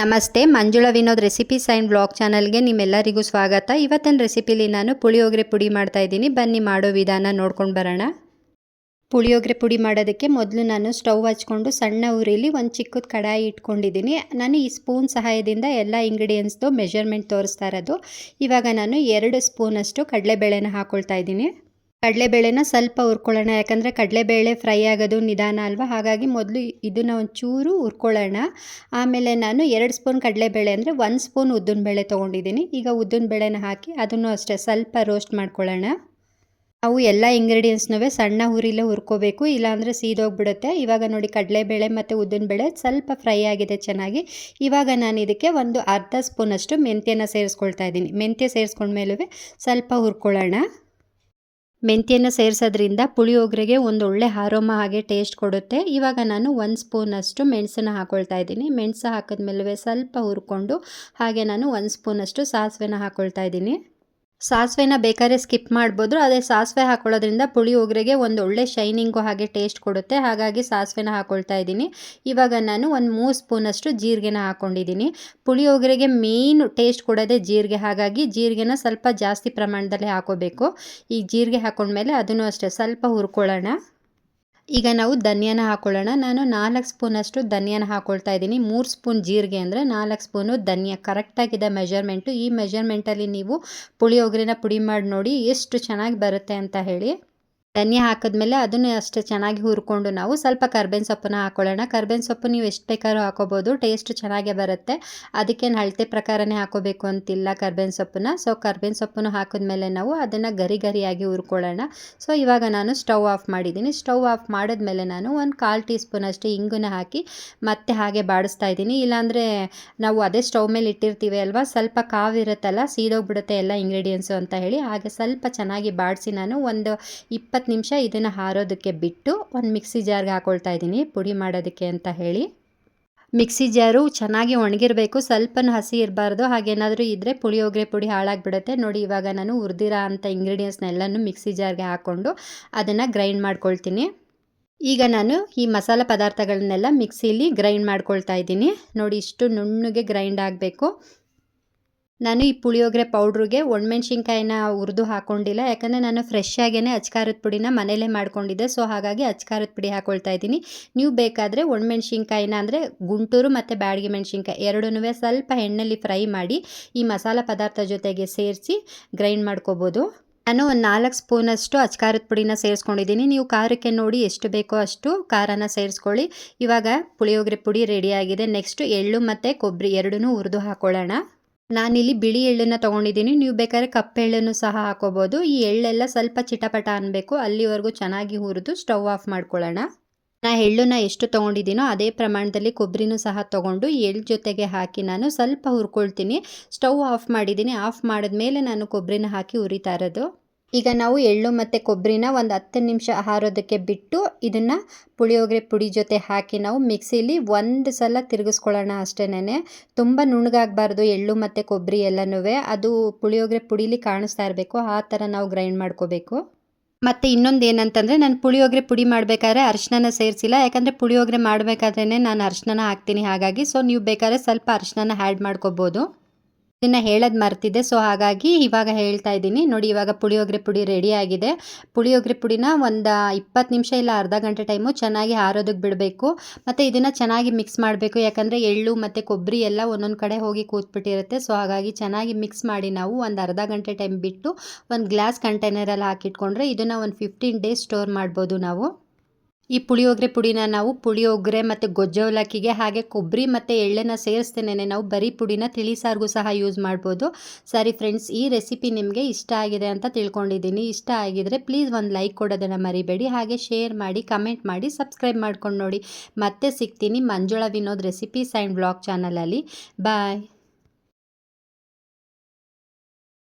ನಮಸ್ತೆ, Manjula Vinod recipes and blog ಚಾನಲ್ಗೆ ನಿಮ್ಮೆಲ್ಲರಿಗೂ ಸ್ವಾಗತ. ಇವತ್ತಿನ ರೆಸಿಪಿಲಿ ನಾನು ಪುಳಿಯೋಗರೆ ಪುಡಿ ಮಾಡ್ತಾಯಿದ್ದೀನಿ. ಬನ್ನಿ ಮಾಡೋ ವಿಧಾನ ನೋಡ್ಕೊಂಡು ಬರೋಣ. ಪುಳಿಯೋಗರೆ ಪುಡಿ ಮಾಡೋದಕ್ಕೆ ಮೊದಲು ನಾನು ಸ್ಟವ್ ಹಚ್ಕೊಂಡು ಸಣ್ಣ ಉರಿಲಿ ಒಂದು ಚಿಕ್ಕದು ಕಡಾಯಿ ಇಟ್ಕೊಂಡಿದ್ದೀನಿ. ನಾನು ಈ ಸ್ಪೂನ್ ಸಹಾಯದಿಂದ ಎಲ್ಲ ಇಂಗ್ರೀಡಿಯೆಂಟ್ಸ್ದು ಮೆಜರ್ಮೆಂಟ್ ತೋರಿಸ್ತಾ ಇರೋದು. ಇವಾಗ ನಾನು 2 ಸ್ಪೂನಷ್ಟು ಕಡಲೆಬೇಳೆನ ಹಾಕ್ಕೊಳ್ತಾ ಇದ್ದೀನಿ. ಕಡಲೆಬೇಳೆನ ಸ್ವಲ್ಪ ಹುರ್ಕೊಳ್ಳೋಣ, ಯಾಕಂದರೆ ಕಡಲೆಬೇಳೆ ಫ್ರೈ ಆಗೋದು ನಿಧಾನ ಅಲ್ವಾ. ಹಾಗಾಗಿ ಮೊದಲು ಇದನ್ನು ಒಂಚೂರು ಹುರ್ಕೊಳ್ಳೋಣ. ಆಮೇಲೆ ನಾನು 2 ಸ್ಪೂನ್ ಕಡಲೆಬೇಳೆ ಅಂದರೆ 1 ಸ್ಪೂನ್ ಉದ್ದಿನಬೇಳೆ ತೊಗೊಂಡಿದ್ದೀನಿ. ಈಗ ಉದ್ದಿನಬೇಳೆನ ಹಾಕಿ ಅದನ್ನು ಅಷ್ಟೇ ಸ್ವಲ್ಪ ರೋಸ್ಟ್ ಮಾಡ್ಕೊಳ್ಳೋಣ. ನಾವು ಎಲ್ಲ ಇಂಗ್ರೀಡಿಯೆಂಟ್ಸ್ನೂ ಸಣ್ಣ ಹುರಿಲೇ ಹುರ್ಕೋಬೇಕು, ಇಲ್ಲಾಂದರೆ ಸೀದೋಗ್ಬಿಡುತ್ತೆ. ಇವಾಗ ನೋಡಿ, ಕಡಲೆಬೇಳೆ ಮತ್ತು ಉದ್ದಿನಬೇಳೆ ಸ್ವಲ್ಪ ಫ್ರೈ ಆಗಿದೆ ಚೆನ್ನಾಗಿ. ಇವಾಗ ನಾನು ಇದಕ್ಕೆ ಒಂದು ಅರ್ಧ ಸ್ಪೂನಷ್ಟು ಮೆಂತ್ಯನ ಸೇರಿಸ್ಕೊಳ್ತಾ ಇದ್ದೀನಿ. ಮೆಂತ್ಯ ಸೇರಿಸ್ಕೊಂಡ್ಮೇಲೂ ಸ್ವಲ್ಪ ಹುರ್ಕೊಳ್ಳೋಣ. ಮೆಂತ್ಯನ ಸೇರಿಸೋದ್ರಿಂದ ಪುಳಿಯೋಗರೆಗೆ ಒಂದು ಒಳ್ಳೆ ಆರೋಮ ಹಾಗೆ ಟೇಸ್ಟ್ ಕೊಡುತ್ತೆ. ಇವಾಗ ನಾನು 1 ಸ್ಪೂನಷ್ಟು ಮೆಣಸನ್ನ ಹಾಕ್ಕೊಳ್ತಾ ಇದ್ದೀನಿ. ಮೆಣಸು ಹಾಕಿದ್ಮೇಲೆ ಸ್ವಲ್ಪ ಹುರ್ಕೊಂಡು ಹಾಗೆ ನಾನು 1 ಸ್ಪೂನಷ್ಟು ಸಾಸಿವೆನ ಹಾಕ್ಕೊಳ್ತಾ ಇದ್ದೀನಿ. ಸಾಸಿವೆನ ಬೇಕಾದ್ರೆ ಸ್ಕಿಪ್ ಮಾಡ್ಬೋದು. ಅದೇ ಸಾಸಿವೆ ಹಾಕೊಳ್ಳೋದ್ರಿಂದ ಪುಳಿಯೋಗರೆಗೆ ಒಂದು ಒಳ್ಳೆ ಶೈನಿಂಗು ಹಾಗೆ ಟೇಸ್ಟ್ ಕೊಡುತ್ತೆ. ಹಾಗಾಗಿ ಸಾಸಿವೆನ ಹಾಕ್ಕೊಳ್ತಾ ಇದ್ದೀನಿ. ಇವಾಗ ನಾನು ಒಂದು 3 ಸ್ಪೂನಷ್ಟು ಜೀರಿಗೆನ ಹಾಕ್ಕೊಂಡಿದ್ದೀನಿ. ಪುಳಿಯೋಗರೆಗೆ ಮೇನ್ ಟೇಸ್ಟ್ ಕೊಡೋದೇ ಜೀರಿಗೆ, ಹಾಗಾಗಿ ಜೀರಿಗೆನ ಸ್ವಲ್ಪ ಜಾಸ್ತಿ ಪ್ರಮಾಣದಲ್ಲಿ ಹಾಕೋಬೇಕು. ಈ ಜೀರಿಗೆ ಹಾಕೊಂಡ್ಮೇಲೆ ಅದನ್ನು ಅಷ್ಟೇ ಸ್ವಲ್ಪ ಹುರ್ಕೊಳ್ಳೋಣ. ಈಗ ನಾವು ಧನಿಯಾನ ಹಾಕ್ಕೊಳ್ಳೋಣ. ನಾನು 4 ಸ್ಪೂನಷ್ಟು ಧನಿಯಾನ ಹಾಕ್ಕೊಳ್ತಾ ಇದ್ದೀನಿ. 3 ಸ್ಪೂನ್ ಜೀರಿಗೆ ಅಂದರೆ 4 ಸ್ಪೂನು ಧನಿಯಾ ಕರೆಕ್ಟಾಗಿದೆ ಮೆಜರ್ಮೆಂಟು. ಈ ಮೆಜರ್ಮೆಂಟಲ್ಲಿ ನೀವು ಪುಳಿಯೋಗರೆನ ಪುಡಿ ಮಾಡಿ ನೋಡಿ ಎಷ್ಟು ಚೆನ್ನಾಗಿ ಬರುತ್ತೆ ಅಂತ ಹೇಳಿ. ಧನಿಯಾ ಹಾಕಿದ್ಮೇಲೆ ಅದನ್ನು ಅಷ್ಟೇ ಚೆನ್ನಾಗಿ ಹುರ್ಕೊಂಡು ನಾವು ಸ್ವಲ್ಪ ಕರ್ಬೇವಿನ ಸೊಪ್ಪನ್ನ ಹಾಕ್ಕೊಳ್ಳೋಣ. ಕರ್ಬೇವಿನ ಸೊಪ್ಪು ನೀವು ಎಷ್ಟು ಬೇಕಾದ್ರೂ ಹಾಕೋಬೋದು, ಟೇಸ್ಟ್ ಚೆನ್ನಾಗೇ ಬರುತ್ತೆ. ಅದಕ್ಕೇನು ಅಳತೆ ಪ್ರಕಾರನೇ ಹಾಕೋಬೇಕು ಅಂತಿಲ್ಲ ಕರ್ಬೇವಿನ ಸೊಪ್ಪನ್ನ. ಸೊ ಕರ್ಬೇವಿನ ಸೊಪ್ಪನ್ನು ಹಾಕಿದ್ಮೇಲೆ ನಾವು ಅದನ್ನು ಗರಿಯಾಗಿ ಹುರ್ಕೊಳ್ಳೋಣ. ಸೊ ಇವಾಗ ನಾನು ಸ್ಟವ್ ಆಫ್ ಮಾಡಿದ್ದೀನಿ. ಸ್ಟವ್ ಆಫ್ ಮಾಡಿದ್ಮೇಲೆ ನಾನು ಒಂದು 1/4 ಟೀ ಸ್ಪೂನಷ್ಟು ಇಂಗನ್ನ ಹಾಕಿ ಮತ್ತೆ ಹಾಗೆ ಬಾಡಿಸ್ತಾ ಇದ್ದೀನಿ. ಇಲ್ಲಾಂದರೆ ನಾವು ಅದೇ ಸ್ಟವ್ ಮೇಲೆ ಇಟ್ಟಿರ್ತೀವಿ ಅಲ್ವಾ, ಸ್ವಲ್ಪ ಕಾವಿರುತ್ತಲ್ಲ, ಸೀದೋಗ್ಬಿಡುತ್ತೆ ಎಲ್ಲ ಇಂಗ್ರೀಡಿಯೆಂಟ್ಸು ಅಂತ ಹೇಳಿ. ಹಾಗೆ ಸ್ವಲ್ಪ ಚೆನ್ನಾಗಿ ಬಾಡಿಸಿ ನಾನು ಒಂದು 20 ನಿಮಿಷ ಇದನ್ನು ಹಾರೋದಕ್ಕೆ ಬಿಟ್ಟು ಒಂದು ಮಿಕ್ಸಿ ಜಾರ್ಗೆ ಹಾಕ್ಕೊಳ್ತಾ ಇದ್ದೀನಿ, ಪುಡಿ ಮಾಡೋದಕ್ಕೆ ಅಂತ ಹೇಳಿ. ಮಿಕ್ಸಿ ಜಾರು ಚೆನ್ನಾಗಿ ಒಣಗಿರಬೇಕು, ಸ್ವಲ್ಪನೂ ಹಸಿ ಇರಬಾರ್ದು. ಹಾಗೇನಾದರೂ ಇದ್ದರೆ ಪುಳಿಯೋಗರೆ ಪುಡಿ ಹಾಳಾಗಿಬಿಡುತ್ತೆ. ನೋಡಿ, ಇವಾಗ ನಾನು ಹುರಿದಿರೋ ಅಂಥ ಇಂಗ್ರೀಡಿಯೆಂಟ್ಸ್ನೆಲ್ಲನೂ ಮಿಕ್ಸಿ ಜಾರ್ಗೆ ಹಾಕ್ಕೊಂಡು ಅದನ್ನು ಗ್ರೈಂಡ್ ಮಾಡ್ಕೊಳ್ತೀನಿ. ಈಗ ನಾನು ಈ ಮಸಾಲ ಪದಾರ್ಥಗಳನ್ನೆಲ್ಲ ಮಿಕ್ಸಿಲಿ ಗ್ರೈಂಡ್ ಮಾಡ್ಕೊಳ್ತಾ ಇದ್ದೀನಿ. ನೋಡಿ, ಇಷ್ಟು ನುಣ್ಣಗೆ ಗ್ರೈಂಡ್ ಆಗಬೇಕು. ನಾನು ಈ ಪುಳಿಯೋಗರೆ ಪೌಡ್ರಿಗೆ ಒಣಮೆಣ್ಸಿನ್ಕಾಯಿನ ಹುರಿದು ಹಾಕ್ಕೊಂಡಿಲ್ಲ, ಯಾಕಂದರೆ ನಾನು ಫ್ರೆಶ್ ಆಗೇ ಅಚ್ಕಾರದ ಪುಡಿನ ಮನೇಲೇ ಮಾಡ್ಕೊಂಡಿದ್ದೆ. ಸೊ ಹಾಗಾಗಿ ಅಚ್ಕಾರದ ಪುಡಿ ಹಾಕ್ಕೊಳ್ತಾ ಇದ್ದೀನಿ. ನೀವು ಬೇಕಾದರೆ ಒಣಮೆಣ್ಸಿನ್ಕಾಯಿನ ಅಂದರೆ ಗುಂಟೂರು ಮತ್ತು ಬ್ಯಾಡಗಿ ಮೆಣಸಿನ್ಕಾಯಿ ಎರಡನ್ನೂ ಸ್ವಲ್ಪ ಎಣ್ಣೆಯಲ್ಲಿ ಫ್ರೈ ಮಾಡಿ ಈ ಮಸಾಲ ಪದಾರ್ಥ ಜೊತೆಗೆ ಸೇರಿಸಿ ಗ್ರೈಂಡ್ ಮಾಡ್ಕೋಬೋದು. ನಾನು ಒಂದು 4 ಸ್ಪೂನಷ್ಟು ಅಚ್ಕಾರದ ಪುಡಿನ ಸೇರಿಸ್ಕೊಂಡಿದ್ದೀನಿ. ನೀವು ಖಾರಕ್ಕೆ ನೋಡಿ ಎಷ್ಟು ಬೇಕೋ ಅಷ್ಟು ಖಾರನ ಸೇರಿಸ್ಕೊಳ್ಳಿ. ಇವಾಗ ಪುಳಿಯೋಗರೆ ಪುಡಿ ರೆಡಿಯಾಗಿದೆ. ನೆಕ್ಸ್ಟು ಎಳ್ಳು ಮತ್ತು ಕೊಬ್ಬರಿ ಎರಡನ್ನೂ ಹುರಿದು ಹಾಕ್ಕೊಳ್ಳೋಣ. ನಾನಿಲ್ಲಿ ಬಿಳಿ ಎಳ್ಳನ್ನು ತೊಗೊಂಡಿದ್ದೀನಿ, ನೀವು ಬೇಕಾದ್ರೆ ಕಪ್ಪು ಎಳ್ಳನ್ನು ಸಹ ಹಾಕೋಬೋದು. ಈ ಎಳ್ಳೆಲ್ಲ ಸ್ವಲ್ಪ ಚಿಟಪಟ ಅನ್ನಬೇಕು, ಅಲ್ಲಿವರೆಗೂ ಚೆನ್ನಾಗಿ ಹುರಿದು ಸ್ಟವ್ ಆಫ್ ಮಾಡ್ಕೊಳ್ಳೋಣ. ನಾನು ಎಳ್ಳನ್ನು ಎಷ್ಟು ತೊಗೊಂಡಿದ್ದೀನೋ ಅದೇ ಪ್ರಮಾಣದಲ್ಲಿ ಕೊಬ್ಬರಿನೂ ಸಹ ತೊಗೊಂಡು ಎಳ್ಳು ಜೊತೆಗೆ ಹಾಕಿ ನಾನು ಸ್ವಲ್ಪ ಹುರ್ಕೊಳ್ತೀನಿ. ಸ್ಟವ್ ಆಫ್ ಮಾಡಿದ್ದೀನಿ. ಆಫ್ ಮಾಡಿದ್ಮೇಲೆ ನಾನು ಕೊಬ್ಬರಿನ ಹಾಕಿ ಹುರಿತಾ ಇರೋದು. ಈಗ ನಾವು ಎಳ್ಳು ಮತ್ತು ಕೊಬ್ಬರಿನ ಒಂದು 10 ನಿಮಿಷ ಹಾರೋದಕ್ಕೆ ಬಿಟ್ಟು ಇದನ್ನು ಪುಳಿಯೋಗರೆ ಪುಡಿ ಜೊತೆ ಹಾಕಿ ನಾವು ಮಿಕ್ಸಿಲಿ ಒಂದು ಸಲ ತಿರುಗಿಸ್ಕೊಳ್ಳೋಣ ಅಷ್ಟೇನೆ. ತುಂಬ ನುಣ್ಣಗಾಗಬಾರ್ದು ಎಳ್ಳು ಮತ್ತು ಕೊಬ್ಬರಿ ಎಲ್ಲನೂ, ಅದು ಪುಳಿಯೋಗರೆ ಪುಡಿಲಿ ಕಾಣಿಸ್ತಾ ಇರಬೇಕು, ಆ ಥರ ನಾವು ಗ್ರೈಂಡ್ ಮಾಡ್ಕೋಬೇಕು. ಮತ್ತು ಇನ್ನೊಂದು ಏನಂತಂದರೆ, ನಾನು ಪುಳಿಯೋಗರೆ ಪುಡಿ ಮಾಡಬೇಕಾದ್ರೆ ಅರಿಶಿನ ಸೇರಿಸಿಲ್ಲ, ಯಾಕಂದರೆ ಪುಳಿಯೋಗರೆ ಮಾಡಬೇಕಾದ್ರೇ ನಾನು ಅರಿಶಿನ ಹಾಕ್ತೀನಿ. ಹಾಗಾಗಿ ಸೊ ನೀವು ಬೇಕಾದ್ರೆ ಸ್ವಲ್ಪ ಅರಿಶಿನ ಆ್ಯಡ್ ಮಾಡ್ಕೋಬೋದು. ಇದನ್ನು ಹೇಳೋದು ಮರ್ತಿದ್ದೆ, ಸೊ ಹಾಗಾಗಿ ಇವಾಗ ಹೇಳ್ತಾ ಇದ್ದೀನಿ. ನೋಡಿ, ಇವಾಗ ಪುಳಿಯೋಗರೆ ಪುಡಿ ರೆಡಿಯಾಗಿದೆ. ಪುಳಿಯೋಗರೆ ಪುಡಿನ ಒಂದು 20 ನಿಮಿಷ ಇಲ್ಲ ಅರ್ಧ ಗಂಟೆ ಟೈಮು ಚೆನ್ನಾಗಿ ಆರೋದಕ್ಕೆ ಬಿಡಬೇಕು. ಮತ್ತು ಇದನ್ನು ಚೆನ್ನಾಗಿ ಮಿಕ್ಸ್ ಮಾಡಬೇಕು, ಯಾಕಂದರೆ ಎಳ್ಳು ಮತ್ತು ಕೊಬ್ಬರಿ ಎಲ್ಲ ಒಂದೊಂದು ಕಡೆ ಹೋಗಿ ಕೂತ್ಬಿಟ್ಟಿರುತ್ತೆ. ಸೊ ಹಾಗಾಗಿ ಚೆನ್ನಾಗಿ ಮಿಕ್ಸ್ ಮಾಡಿ ನಾವು ಒಂದು ಅರ್ಧ ಗಂಟೆ ಟೈಮ್ ಬಿಟ್ಟು ಒಂದು ಗ್ಲಾಸ್ ಕಂಟೈನರಲ್ಲಿ ಹಾಕಿಟ್ಕೊಂಡ್ರೆ ಇದನ್ನು ಒಂದು 15 ಡೇಸ್ ಸ್ಟೋರ್ ಮಾಡ್ಬೋದು ನಾವು. ಈ ಪುಳಿಯೋಗರೆ ಪುಡಿನ ನಾವು ಪುಳಿಯೋಗರೆ ಮತ್ತು ಗೊಜ್ಜವಲಕ್ಕಿಗೆ ಹಾಗೆ ಕೊಬ್ಬರಿ ಮತ್ತು ಎಳ್ಳನ್ನು ಸೇರಿಸ್ತೇನೆ ನಾವು ಬರೀ ಪುಡಿನ ತಿಳಿಸಾರಿಗೂ ಸಹ ಯೂಸ್ ಮಾಡ್ಬೋದು. ಸರಿ ಫ್ರೆಂಡ್ಸ್, ಈ ರೆಸಿಪಿ ನಿಮಗೆ ಇಷ್ಟ ಆಗಿದೆ ಅಂತ ತಿಳ್ಕೊಂಡಿದ್ದೀನಿ. ಇಷ್ಟ ಆಗಿದರೆ ಪ್ಲೀಸ್ ಒಂದು ಲೈಕ್ ಕೊಡೋದನ್ನು ಮರಿಬೇಡಿ. ಹಾಗೆ ಶೇರ್ ಮಾಡಿ, ಕಮೆಂಟ್ ಮಾಡಿ, ಸಬ್ಸ್ಕ್ರೈಬ್ ಮಾಡ್ಕೊಂಡು ನೋಡಿ. ಮತ್ತೆ ಸಿಗ್ತೀನಿ Manjula Vinod recipes and blog ಚಾನಲಲ್ಲಿ. ಬಾಯ್.